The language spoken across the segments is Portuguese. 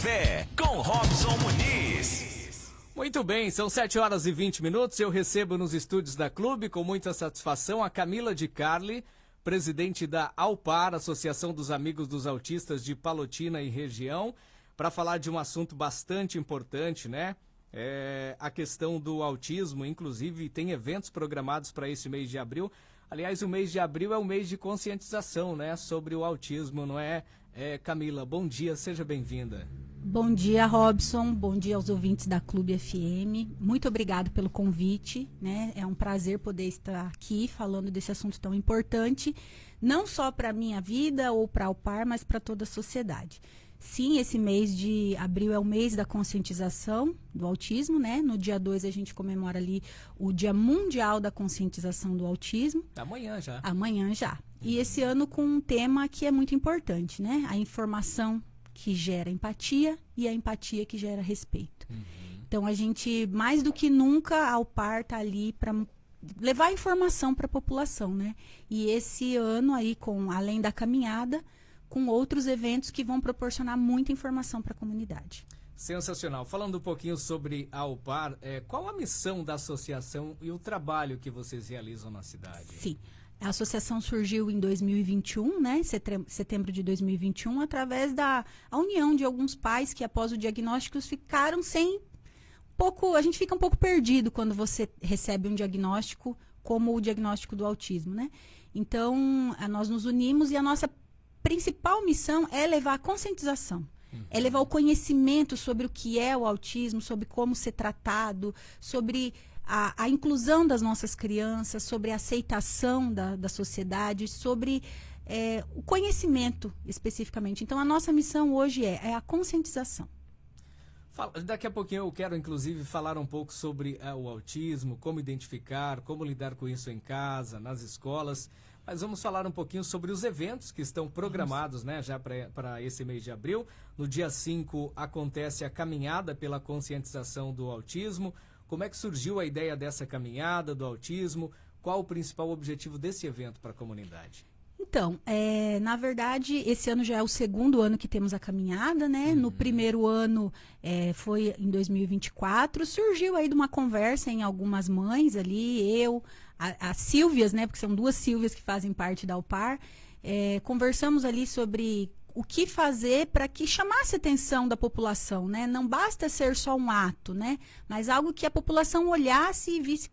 Café com Robson Muniz. Muito bem, são 7h20. Eu recebo nos estúdios da Clube, com muita satisfação, a Camila de Carli, presidente da AUPAR, Associação dos Amigos dos Autistas de Palotina e Região, para falar de um assunto bastante importante, né? A questão do autismo, inclusive tem eventos programados para esse mês de abril. Aliás, o mês de abril é o mês de conscientização, né, sobre o autismo, não é? Camila, bom dia, seja bem-vinda. Bom dia, Robson, bom dia aos ouvintes da Clube FM. Muito obrigado pelo convite, né? É um prazer poder estar aqui falando desse assunto tão importante, não só para a minha vida ou para a AUPAR, mas para toda a sociedade. Sim, esse mês de abril é o mês da conscientização do autismo, né? No dia 2 a gente comemora ali o Dia Mundial da Conscientização do Autismo. Amanhã já. Amanhã já. E esse ano com um tema que é muito importante, né? A informação que gera empatia e a empatia que gera respeito. Então a gente, mais do que nunca, a AUPAR está ali para levar informação para a população, né? E esse ano aí, além da caminhada, com outros eventos que vão proporcionar muita informação para a comunidade. Sensacional. Falando um pouquinho sobre a AUPAR, qual a missão da associação e o trabalho que vocês realizam na cidade? Sim, a associação surgiu em 2021, né, setembro de 2021, através da união de alguns pais que após o diagnóstico ficaram a gente fica um pouco perdido quando você recebe um diagnóstico como o diagnóstico do autismo, né? Então, nós nos unimos e a nossa principal missão é levar a conscientização, é levar o conhecimento sobre o que é o autismo, sobre como ser tratado, sobre a inclusão das nossas crianças, sobre a aceitação da sociedade, sobre o conhecimento especificamente. Então, a nossa missão hoje é a conscientização. Daqui a pouquinho eu quero, inclusive, falar um pouco sobre o autismo, como identificar, como lidar com isso em casa, nas escolas. Mas vamos falar um pouquinho sobre os eventos que estão programados, né, já para esse mês de abril. No dia 5 acontece a caminhada pela conscientização do autismo. Como é que surgiu a ideia dessa caminhada do autismo? Qual o principal objetivo desse evento para a comunidade? Então, na verdade, esse ano já é o segundo ano que temos a caminhada, né? No primeiro ano, foi em 2024, surgiu aí de uma conversa em algumas mães ali, as Sílvias, né? Porque são duas Sílvias que fazem parte da AUPAR, conversamos ali sobre o que fazer para que chamasse a atenção da população, né? Não basta ser só um ato, né? Mas algo que a população olhasse e visse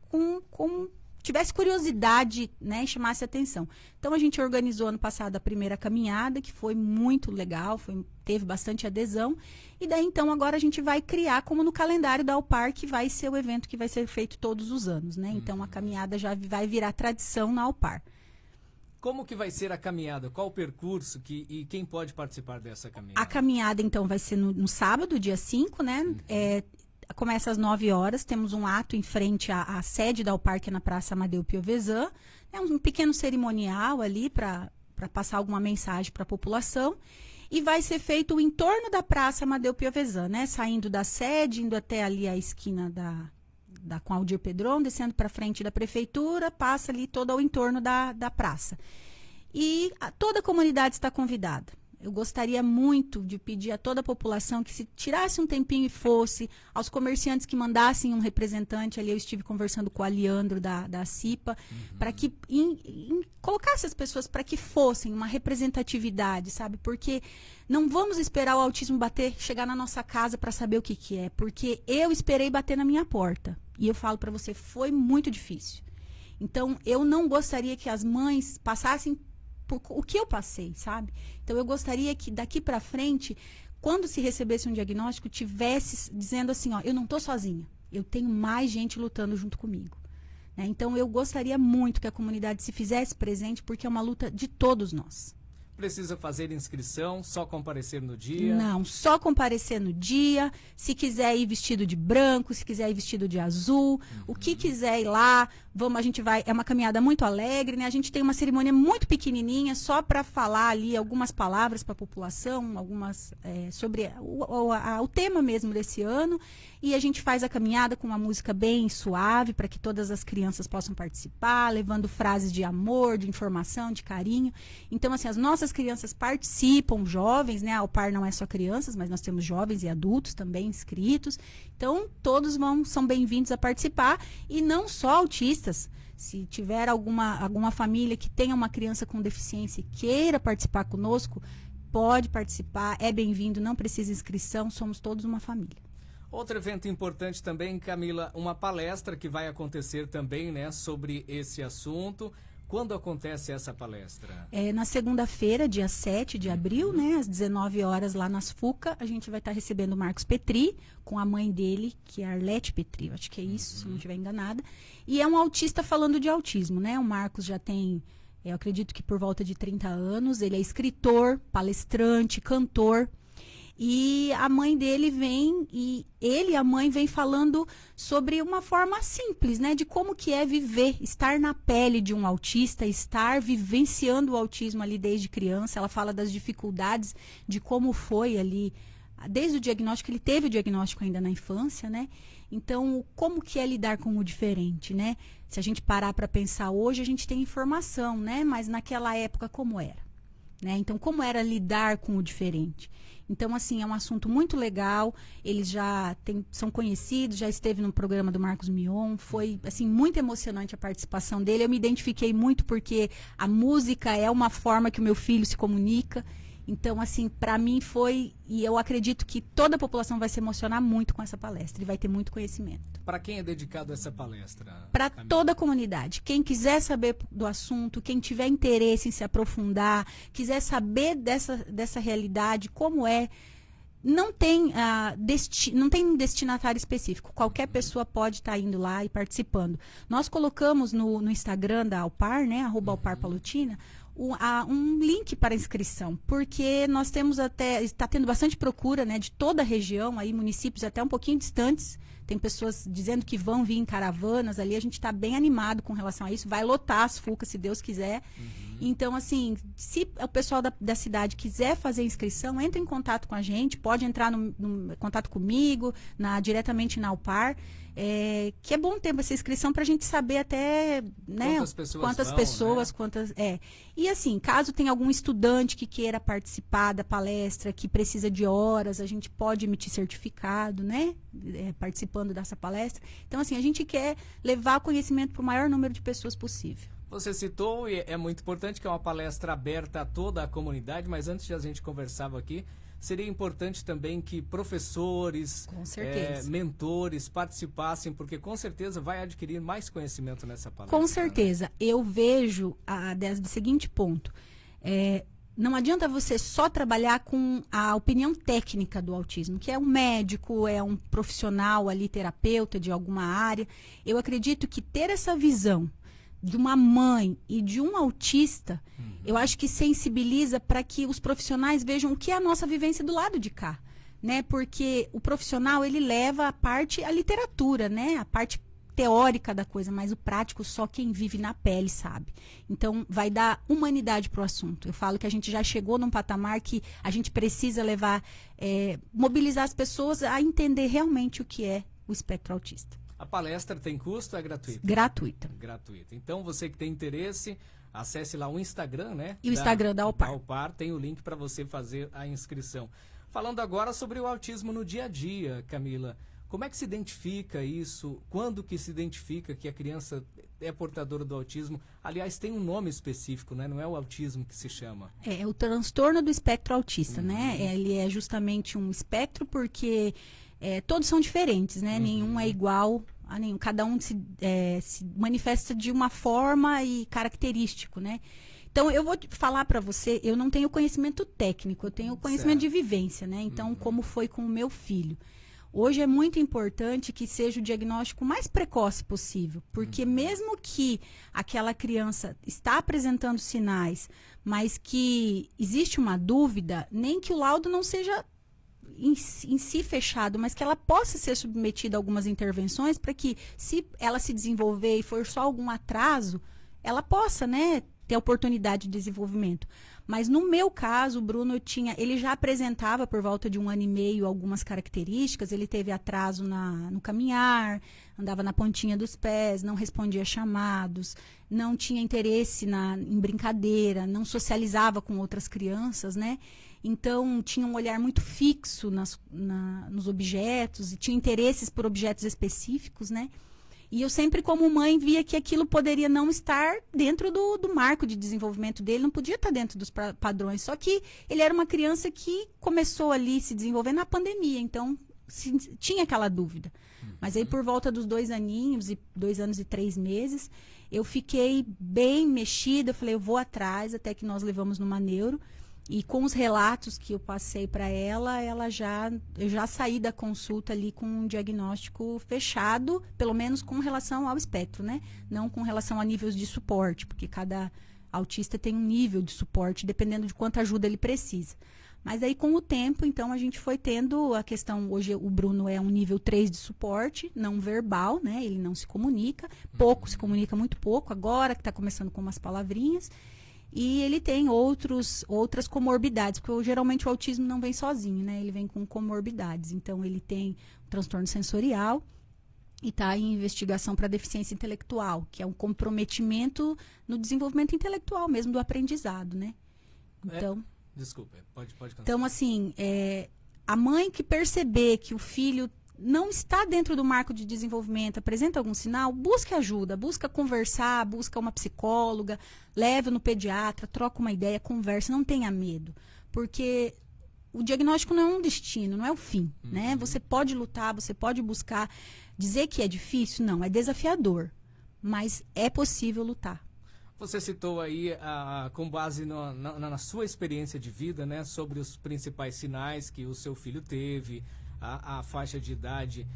tivesse curiosidade, né, e chamasse atenção. Então a gente organizou ano passado a primeira caminhada, que foi muito legal, teve bastante adesão, e daí então agora a gente vai criar como no calendário da AUPAR, que vai ser o evento que vai ser feito todos os anos, né? Então a caminhada já vai virar tradição na AUPAR. Como que vai ser a caminhada? Qual o percurso e quem pode participar dessa caminhada? A caminhada então vai ser no sábado, dia 5, né? Começa às 9 horas, temos um ato em frente à sede da AUPAR, que é na Praça Amadeu Piovesan. É um pequeno cerimonial ali para passar alguma mensagem para a população. E vai ser feito o entorno da Praça Amadeu Piovesan, né? Saindo da sede, indo até ali a esquina com Aldir Pedron, descendo para frente da prefeitura, passa ali todo o entorno da praça. E toda a comunidade está convidada. Eu gostaria muito de pedir a toda a população que se tirasse um tempinho e fosse, aos comerciantes que mandassem um representante, ali eu estive conversando com o Aliandro da CIPA, para que colocasse as pessoas para que fossem uma representatividade, sabe? Porque não vamos esperar o autismo chegar na nossa casa para saber o que é, porque eu esperei bater na minha porta. E eu falo para você, foi muito difícil. Então, eu não gostaria que as mães passassem o que eu passei, sabe? Então, eu gostaria que daqui para frente, quando se recebesse um diagnóstico, tivesse dizendo assim, ó, eu não estou sozinha, eu tenho mais gente lutando junto comigo. Né? Então, eu gostaria muito que a comunidade se fizesse presente, porque é uma luta de todos nós. Precisa fazer inscrição, só comparecer no dia? Não, só comparecer no dia, se quiser ir vestido de branco, se quiser ir vestido de azul, o que quiser ir lá, é uma caminhada muito alegre, né? A gente tem uma cerimônia muito pequenininha, só para falar ali algumas palavras para a população, algumas sobre o tema mesmo desse ano. E a gente faz a caminhada com uma música bem suave, para que todas as crianças possam participar, levando frases de amor, de informação, de carinho. Então, assim, as nossas crianças participam, jovens, né? A Aupar não é só crianças, mas nós temos jovens e adultos também inscritos. Então, todos são bem-vindos a participar, e não só autistas. Se tiver alguma família que tenha uma criança com deficiência e queira participar conosco, pode participar, é bem-vindo, não precisa inscrição, somos todos uma família. Outro evento importante também, Camila, uma palestra que vai acontecer também, né, sobre esse assunto. Quando acontece essa palestra? Na segunda-feira, dia 7 de abril, né, às 19 horas, lá nas FUCA, a gente vai estar recebendo o Marcos Petri, com a mãe dele, que é Arlete Petri, acho que é isso, se não estiver enganada. E é um autista falando de autismo, né? O Marcos já tem, eu acredito que por volta de 30 anos, ele é escritor, palestrante, cantor. E a mãe dele ele e a mãe vem falando sobre uma forma simples, né? De como que é viver, estar na pele de um autista, estar vivenciando o autismo ali desde criança. Ela fala das dificuldades, de como foi ali, desde o diagnóstico, ele teve o diagnóstico ainda na infância, né? Então, como que é lidar com o diferente, né? Se a gente parar para pensar hoje, a gente tem informação, né? Mas naquela época, como era? Né? Então, como era lidar com o diferente? Então, assim, é um assunto muito legal. Eles já são conhecidos, já esteve no programa do Marcos Mion. Foi, assim, muito emocionante a participação dele. Eu me identifiquei muito porque a música é uma forma que o meu filho se comunica. Então, assim, para mim foi... E eu acredito que toda a população vai se emocionar muito com essa palestra e vai ter muito conhecimento. Para quem é dedicado essa palestra? Para toda a comunidade. Quem quiser saber do assunto, quem tiver interesse em se aprofundar, quiser saber dessa realidade, como é, não tem um destinatário específico. Qualquer pessoa pode estar indo lá e participando. Nós colocamos no Instagram da Aupar, né, @AuparPalotina, um link para inscrição, porque nós temos está tendo bastante procura, né, de toda a região, aí municípios até um pouquinho distantes. Tem pessoas dizendo que vão vir em caravanas ali, a gente está bem animado com relação a isso, vai lotar as FUCAs, se Deus quiser. Então, assim, se o pessoal da cidade quiser fazer inscrição, entre em contato com a gente, pode entrar no contato comigo, diretamente na Aupar, que é bom ter essa inscrição para a gente saber até, né, quantas pessoas. E assim, caso tenha algum estudante que queira participar da palestra, que precisa de horas, a gente pode emitir certificado, né, participando dessa palestra. Então, assim, a gente quer levar conhecimento para o maior número de pessoas possível. Você citou, e é muito importante, que é uma palestra aberta a toda a comunidade, mas antes de a gente conversava aqui, seria importante também que professores, mentores participassem, porque com certeza vai adquirir mais conhecimento nessa palestra. Com certeza. Né? Eu vejo do seguinte ponto. Não adianta você só trabalhar com a opinião técnica do autismo, que é um médico, é um profissional ali, terapeuta de alguma área. Eu acredito que ter essa visão de uma mãe e de um autista, eu acho que sensibiliza para que os profissionais vejam o que é a nossa vivência do lado de cá, né? Porque o profissional, ele leva a literatura, né? A parte teórica da coisa, mas o prático só quem vive na pele sabe. Então, vai dar humanidade para o assunto. Eu falo que a gente já chegou num patamar que a gente precisa mobilizar as pessoas a entender realmente o que é o espectro autista. A palestra tem custo ou é gratuita? Gratuita. Gratuita. Então, você que tem interesse, acesse lá o Instagram, né? E o Instagram da Aupar. Da Aupar tem o link para você fazer a inscrição. Falando agora sobre o autismo no dia a dia, Camila, como é que se identifica isso? Quando que se identifica que a criança é portadora do autismo? Aliás, tem um nome específico, né? Não é o autismo que se chama. É o transtorno do espectro autista, né? Ele é justamente um espectro porque todos são diferentes, né? Nenhum é igual a nenhum. Cada um se manifesta de uma forma e característico, né? Então, eu vou falar para você, eu não tenho conhecimento técnico, eu tenho conhecimento de vivência, né? Então, como foi com o meu filho. Hoje é muito importante que seja o diagnóstico mais precoce possível, porque mesmo que aquela criança está apresentando sinais, mas que existe uma dúvida, nem que o laudo não seja em si fechado, mas que ela possa ser submetida a algumas intervenções para que, se ela se desenvolver e for só algum atraso, ela possa, né, ter oportunidade de desenvolvimento. Mas no meu caso, o Bruno ele já apresentava por volta de 1 ano e meio algumas características. Ele teve atraso no caminhar, andava na pontinha dos pés, não respondia chamados, não tinha interesse em brincadeira, não socializava com outras crianças, né? Então, tinha um olhar muito fixo nos objetos e tinha interesses por objetos específicos, né? E eu sempre, como mãe, via que aquilo poderia não estar dentro do marco de desenvolvimento dele, não podia estar dentro dos padrões. Só que ele era uma criança que começou ali se desenvolver na pandemia, então tinha aquela dúvida. Mas aí, por volta dos 2 aninhos, 2 anos e 3 meses, eu fiquei bem mexida, eu falei, eu vou atrás, até que nós levamos numa neuro. E com os relatos que eu passei para ela, eu já saí da consulta ali com um diagnóstico fechado, pelo menos com relação ao espectro, né? Não com relação a níveis de suporte, porque cada autista tem um nível de suporte, dependendo de quanta ajuda ele precisa. Mas aí, com o tempo, então, a gente foi tendo a questão, hoje o Bruno é um nível 3 de suporte, não verbal, né? Ele não se comunica, se comunica muito pouco, agora que está começando com umas palavrinhas. E ele tem outras comorbidades, porque geralmente o autismo não vem sozinho, né? Ele vem com comorbidades. Então, ele tem um transtorno sensorial e está em investigação para deficiência intelectual, que é um comprometimento no desenvolvimento intelectual mesmo, do aprendizado, né? Então, desculpa, pode continuar. Então, assim, a mãe que perceber que o filho não está dentro do marco de desenvolvimento, apresenta algum sinal, busque ajuda, busca conversar, busca uma psicóloga, leve no pediatra, troca uma ideia, conversa, não tenha medo. Porque o diagnóstico não é um destino, não é o fim, né? Você pode lutar, você pode buscar. Dizer que é difícil, não, é desafiador, mas é possível lutar. Você citou aí, com base na sua experiência de vida, né, sobre os principais sinais que o seu filho teve, a faixa de idade.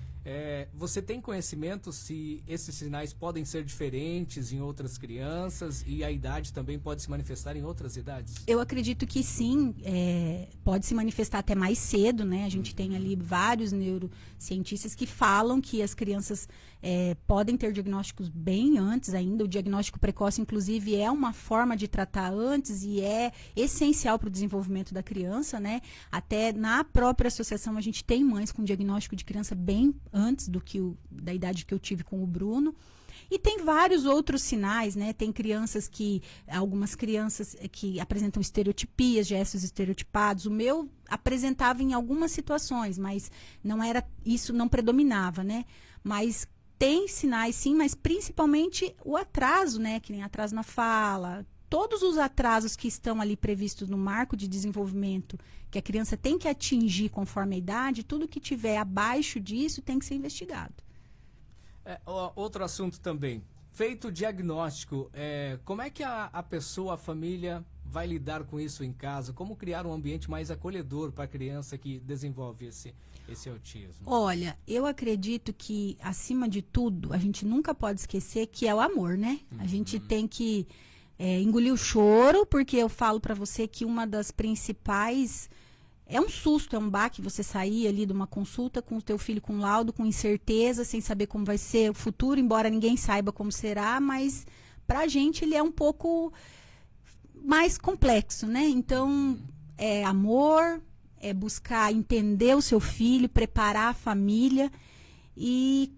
Você tem conhecimento se esses sinais podem ser diferentes em outras crianças e a idade também pode se manifestar em outras idades? Eu acredito que sim, pode se manifestar até mais cedo, né? A gente tem ali vários neurocientistas que falam que as crianças podem ter diagnósticos bem antes ainda. O diagnóstico precoce, inclusive, é uma forma de tratar antes e é essencial para o desenvolvimento da criança, né? Até na própria associação a gente tem mães com diagnóstico de criança bem antes da idade que eu tive com o Bruno. E tem vários outros sinais, né? Tem algumas crianças que apresentam estereotipias, gestos estereotipados. O meu apresentava em algumas situações, mas isso não predominava, né? Mas tem sinais, sim, mas principalmente o atraso, né? Que nem atraso na fala. Todos os atrasos que estão ali previstos no marco de desenvolvimento, que a criança tem que atingir conforme a idade, tudo que tiver abaixo disso tem que ser investigado. Outro assunto também. Feito o diagnóstico, como é que a pessoa, a família, vai lidar com isso em casa? Como criar um ambiente mais acolhedor para a criança que desenvolve esse autismo? Olha, eu acredito que, acima de tudo, a gente nunca pode esquecer que é o amor, né? A gente tem que engolir o choro, porque eu falo para você que uma das principais... É um susto, é um baque você sair ali de uma consulta com o teu filho com laudo, com incerteza, sem saber como vai ser o futuro, embora ninguém saiba como será, mas pra gente ele é um pouco mais complexo, né? Então, é amor, é buscar entender o seu filho, preparar a família e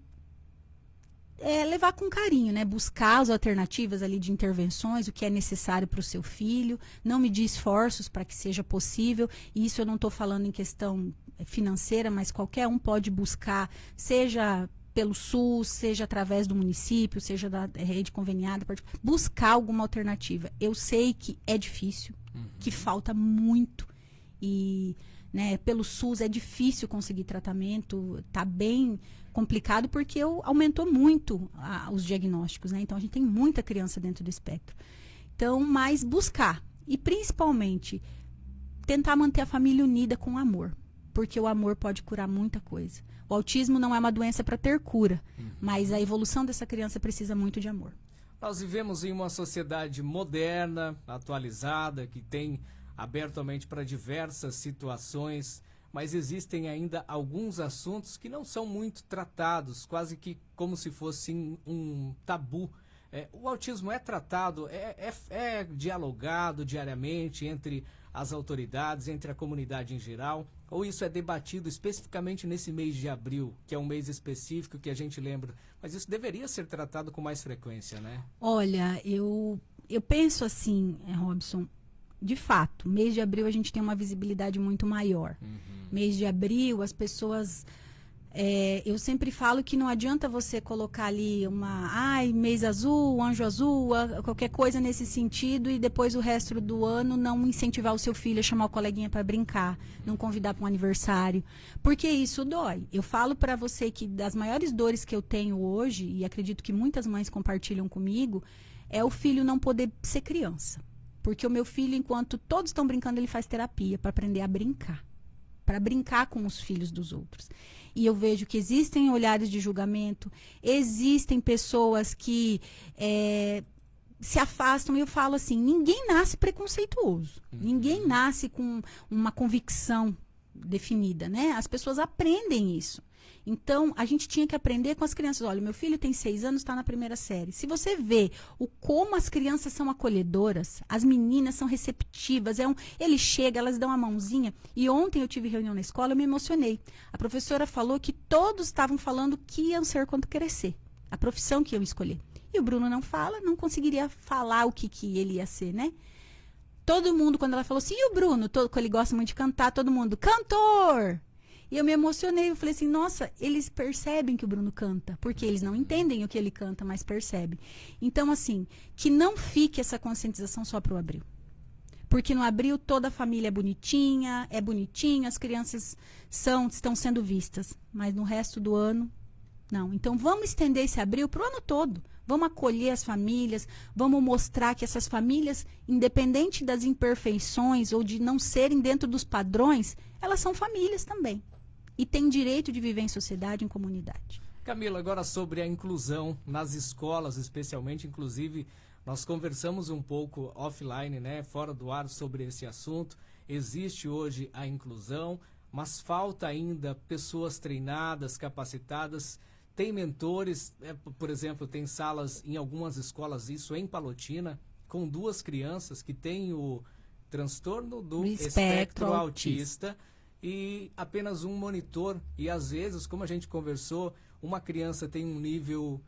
levar com carinho, né? Buscar as alternativas ali de intervenções, o que é necessário para o seu filho, não medir esforços para que seja possível. E isso eu não estou falando em questão financeira, mas qualquer um pode buscar, seja pelo SUS, seja através do município, seja da rede conveniada, pode buscar alguma alternativa. Eu sei que é difícil, que falta muito e... né, pelo SUS é difícil conseguir tratamento, está bem complicado porque aumentou muito os diagnósticos, né? Então a gente tem muita criança dentro do espectro. Então, mas buscar e principalmente tentar manter a família unida com amor, porque o amor pode curar muita coisa. O autismo não é uma doença para ter cura, mas a evolução dessa criança precisa muito de amor. Nós vivemos em uma sociedade moderna, atualizada, que tem aberto a mente para diversas situações. mas existem ainda alguns assuntos que não são muito tratados, quase que como se fosse um tabu. O autismo é tratado, é dialogado diariamente entre as autoridades, entre a comunidade em geral, ou isso é debatido especificamente nesse mês de abril, que é um mês específico que a gente lembra, mas isso deveria ser tratado com mais frequência, né? Olha, eu penso assim, Robson, de fato, mês de abril a gente tem uma visibilidade muito maior. Mês de abril, as pessoas... eu sempre falo que não adianta você colocar ali mês azul, anjo azul, qualquer coisa nesse sentido e depois o resto do ano não incentivar o seu filho a chamar o coleguinha para brincar, não convidar para um aniversário, porque isso dói. Eu falo para você que das maiores dores que eu tenho hoje, e acredito que muitas mães compartilham comigo, é o filho não poder ser criança. Porque o meu filho, enquanto todos estão brincando, ele faz terapia para aprender a brincar. Para brincar com os filhos dos outros. E eu vejo que existem olhares de julgamento, existem pessoas que se afastam. E eu falo assim, ninguém nasce preconceituoso. Ninguém nasce com uma convicção definida, né? As pessoas aprendem isso. Então, a gente tinha que aprender com as crianças. Olha, meu filho tem 6 anos, está na primeira série. Se você vê como as crianças são acolhedoras, as meninas são receptivas, ele chega, elas dão a mãozinha. E ontem eu tive reunião na escola, eu me emocionei. A professora falou que todos estavam falando que iam ser quando crescer. A profissão que iam escolher. E o Bruno não fala, não conseguiria falar o que ele ia ser, né? Todo mundo, quando ela falou assim, e o Bruno, que ele gosta muito de cantar, todo mundo, cantor! E eu me emocionei, eu falei assim, nossa, eles percebem que o Bruno canta, porque eles não entendem o que ele canta, mas percebem. Então, assim, que não fique essa conscientização só para o abril. Porque no abril toda a família é bonitinha, as crianças estão sendo vistas, mas no resto do ano, não. Então, vamos estender esse abril para o ano todo. Vamos acolher as famílias, vamos mostrar que essas famílias, independente das imperfeições ou de não serem dentro dos padrões, elas são famílias também. E têm direito de viver em sociedade, em comunidade. Camila, agora sobre a inclusão nas escolas, especialmente, inclusive, nós conversamos um pouco offline, né, fora do ar, sobre esse assunto. Existe hoje a inclusão, mas falta ainda pessoas treinadas, capacitadas. Tem mentores, por exemplo, tem salas em algumas escolas, isso em Palotina, com 2 crianças que têm o transtorno do espectro autista e apenas um monitor. E às vezes, como a gente conversou, uma criança tem um nível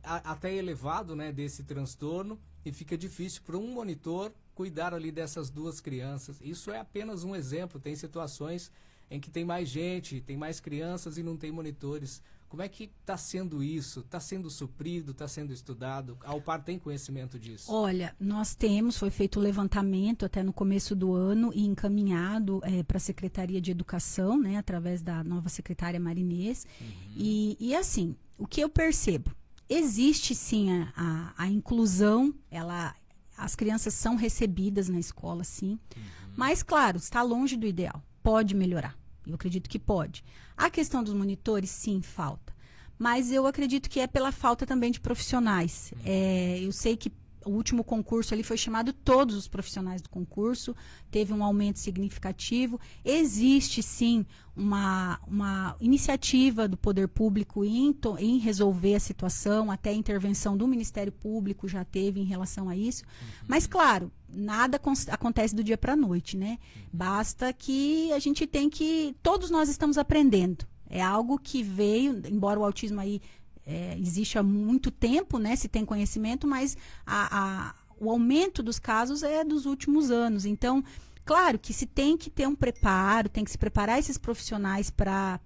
até elevado, né, desse transtorno e fica difícil para um monitor cuidar ali dessas 2 crianças. Isso é apenas um exemplo, tem situações em que tem mais gente, tem mais crianças e não tem monitores. Como é que está sendo isso? Está sendo suprido? Está sendo estudado? A Alpar tem conhecimento disso? Olha, nós temos, foi feito o levantamento até no começo do ano e encaminhado para a Secretaria de Educação, né, através da nova secretária Marinês. E assim, o que eu percebo? Existe sim a inclusão, as crianças são recebidas na escola, sim. Mas, claro, está longe do ideal. Pode melhorar. Eu acredito que pode. A questão dos monitores, sim, falta. Mas eu acredito que é pela falta também de profissionais. Eu sei que o último concurso ali foi chamado todos os profissionais do concurso, teve um aumento significativo. Existe, sim, uma iniciativa do poder público em resolver a situação, até a intervenção do Ministério Público já teve em relação a isso. Mas, claro, nada acontece do dia para a noite, né? Basta que a gente todos nós estamos aprendendo. É algo que veio, embora o autismo aí existe há muito tempo, né? Se tem conhecimento, mas o aumento dos casos é dos últimos anos. Então, claro que se tem que ter um preparo, tem que se preparar esses profissionais para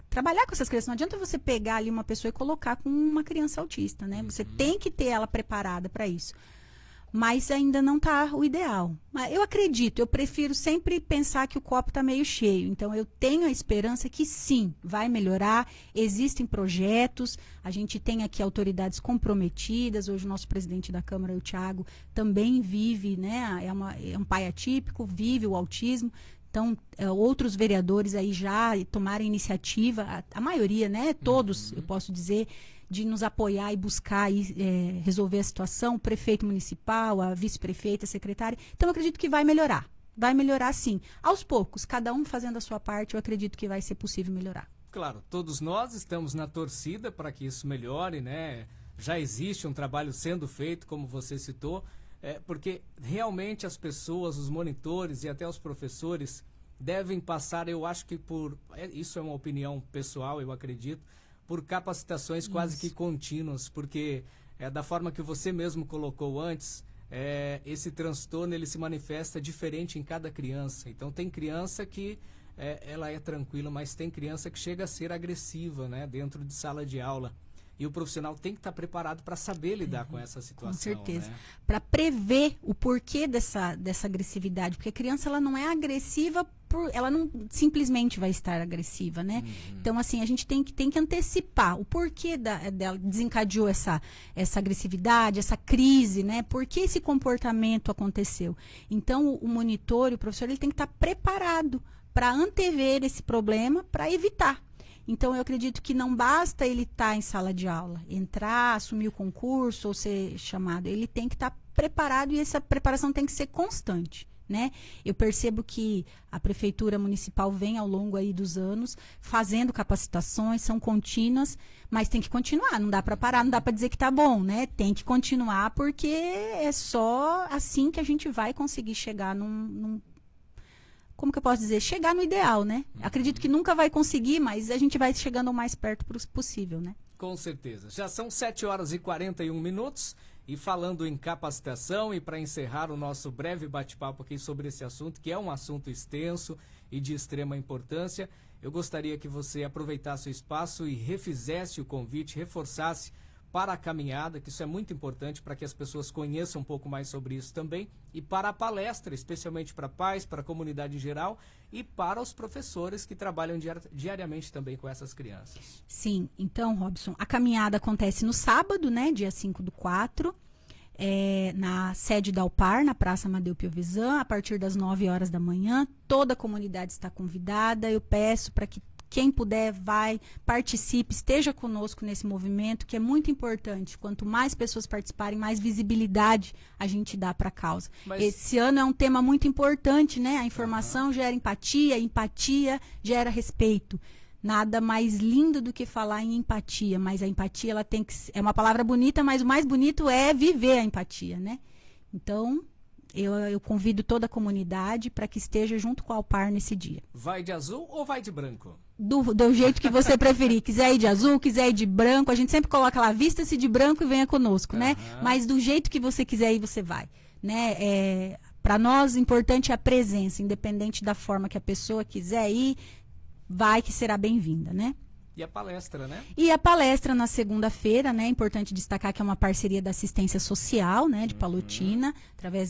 trabalhar com essas crianças. Não adianta você pegar ali uma pessoa e colocar com uma criança autista, né? Você tem que ter ela preparada para isso. Mas ainda não está o ideal. Mas eu acredito, eu prefiro sempre pensar que o copo está meio cheio. Então, eu tenho a esperança que sim, vai melhorar. Existem projetos, a gente tem aqui autoridades comprometidas. Hoje, o nosso presidente da Câmara, o Thiago, também vive, né? É um pai atípico, vive o autismo. Então, outros vereadores aí já tomaram iniciativa, a maioria, né? Todos, eu posso dizer, de nos apoiar e buscar resolver a situação, o prefeito municipal, a vice-prefeita, a secretária. Então, eu acredito que vai melhorar. vai melhorar sim. Aos poucos, cada um fazendo a sua parte, eu acredito que vai ser possível melhorar. Claro, todos nós estamos na torcida para que isso melhore, né? Já existe um trabalho sendo feito, como você citou, porque realmente as pessoas, os monitores e até os professores devem passar, eu acho que isso é uma opinião pessoal, eu acredito, por capacitações quase que contínuas, porque da forma que você mesmo colocou antes, esse transtorno ele se manifesta diferente em cada criança. Então tem criança que ela é tranquila, mas tem criança que chega a ser agressiva, né, dentro de sala de aula. E o profissional tem que estar preparado para saber lidar com essa situação. Com certeza. Né? Para prever o porquê dessa agressividade. Porque a criança ela não é agressiva, ela não simplesmente vai estar agressiva, né? Então, assim, a gente tem que antecipar o porquê dela desencadeou essa agressividade, essa crise, né? Por que esse comportamento aconteceu? Então, o monitor e o professor ele tem que estar preparado para antever esse problema, para evitar. Então, eu acredito que não basta ele estar em sala de aula, entrar, assumir o concurso ou ser chamado. Ele tem que estar preparado e essa preparação tem que ser constante, né? Eu percebo que a Prefeitura Municipal vem ao longo aí dos anos fazendo capacitações, são contínuas, mas tem que continuar, não dá para parar, não dá para dizer que tá bom, né? Tem que continuar porque é só assim que a gente vai conseguir chegar como que eu posso dizer? Chegar no ideal, né? Acredito que nunca vai conseguir, mas a gente vai chegando o mais perto possível, né? Com certeza. Já são 7h41 e falando em capacitação e para encerrar o nosso breve bate-papo aqui sobre esse assunto, que é um assunto extenso e de extrema importância, eu gostaria que você aproveitasse o espaço e refizesse o convite, reforçasse para a caminhada, que isso é muito importante para que as pessoas conheçam um pouco mais sobre isso também, e para a palestra, especialmente para pais, para a comunidade em geral e para os professores que trabalham diariamente também com essas crianças. Sim, então, Robson, a caminhada acontece no sábado, né, dia 5/4, na sede da Alpar, na Praça Amadeu Piovesan, a partir das 9 horas da manhã. Toda a comunidade está convidada. Eu peço para que quem puder, participe, esteja conosco nesse movimento, que é muito importante. Quanto mais pessoas participarem, mais visibilidade a gente dá para a causa. Esse ano é um tema muito importante, né? A informação gera empatia, empatia gera respeito. Nada mais lindo do que falar em empatia, mas a empatia ela tem que é uma palavra bonita, mas o mais bonito é viver a empatia, né? Então, eu convido toda a comunidade para que esteja junto com a Alpar nesse dia. Vai de azul ou vai de branco? Do jeito que você preferir. Quiser ir de azul, quiser ir de branco, a gente sempre coloca lá, vista-se de branco e venha conosco, né? Mas do jeito que você quiser ir, você vai, né? Para nós, o importante é a presença, independente da forma que a pessoa quiser ir, vai que será bem-vinda, né? E a palestra, né? E a palestra na segunda-feira, né? É importante destacar que é uma parceria da assistência social, né? De Palotina.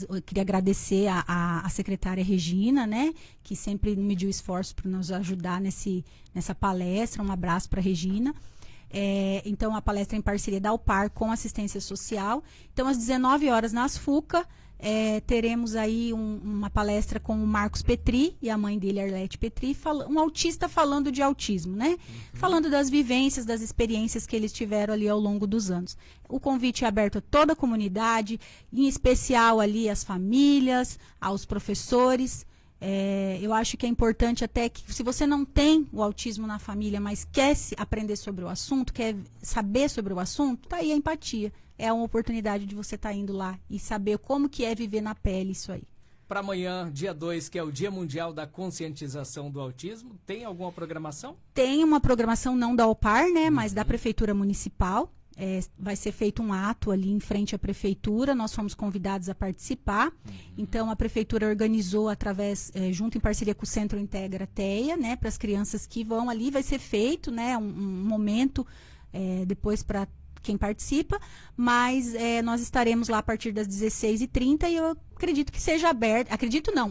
Eu queria agradecer a secretária Regina, né? Que sempre mediu esforço para nos ajudar nessa palestra. Um abraço para a Regina. Então, a palestra é em parceria da Alpar com assistência social. Então, às 19 horas nas FUCA, teremos aí uma palestra com o Marcos Petri e a mãe dele, Arlete Petri, um autista falando de autismo, né? Falando das vivências, das experiências que eles tiveram ali ao longo dos anos. O convite é aberto a toda a comunidade, em especial ali às famílias, aos professores. Eu acho que é importante até que, se você não tem o autismo na família, mas quer aprender sobre o assunto, quer saber sobre o assunto, tá aí a empatia. É uma oportunidade de você estar indo lá e saber como que é viver na pele isso aí. Para amanhã, dia 2, que é o Dia Mundial da Conscientização do Autismo, tem alguma programação? Tem uma programação não da Alpar, né, mas da Prefeitura Municipal. Vai ser feito um ato ali em frente à Prefeitura, nós fomos convidados a participar. Então, a Prefeitura organizou junto em parceria com o Centro Integra TEA, né, para as crianças que vão ali, vai ser feito, né, um momento depois para quem participa, mas nós estaremos lá a partir das 16h30 e eu acredito que seja aberto,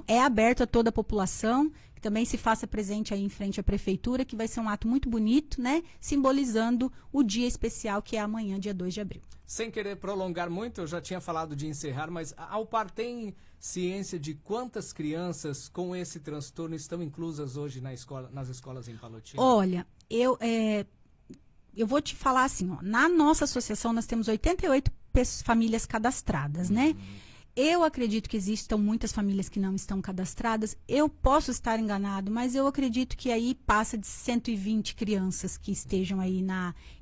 é aberto a toda a população, que também se faça presente aí em frente à Prefeitura, que vai ser um ato muito bonito, né, simbolizando o dia especial que é amanhã, dia 2 de abril. Sem querer prolongar muito, eu já tinha falado de encerrar, mas a Alpar tem ciência de quantas crianças com esse transtorno estão inclusas hoje nas escolas em Palotina? Olha, eu vou te falar assim, ó, na nossa associação nós temos 88 famílias cadastradas, né? Eu acredito que existam muitas famílias que não estão cadastradas. Eu posso estar enganado, mas eu acredito que aí passa de 120 crianças que estejam aí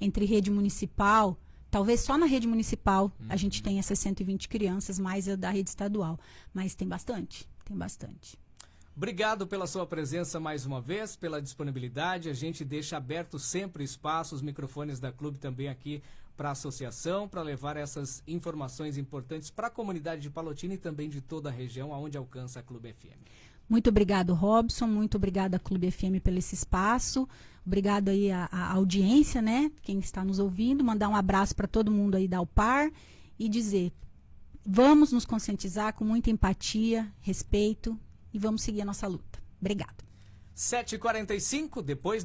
entre rede municipal. Talvez só na rede municipal a gente tenha essas 120 crianças, mais a da rede estadual. Mas tem bastante, tem bastante. Obrigado pela sua presença mais uma vez, pela disponibilidade. A gente deixa aberto sempre espaço, os microfones da Clube também aqui para a associação, para levar essas informações importantes para a comunidade de Palotina e também de toda a região, aonde alcança a Clube FM. Muito obrigado, Robson. Muito obrigada, Clube FM, pelo esse espaço. Obrigado aí à audiência, né? Quem está nos ouvindo. Mandar um abraço para todo mundo aí da Alpar e dizer, vamos nos conscientizar com muita empatia, respeito e vamos seguir a nossa luta. Obrigada. 7h45, depois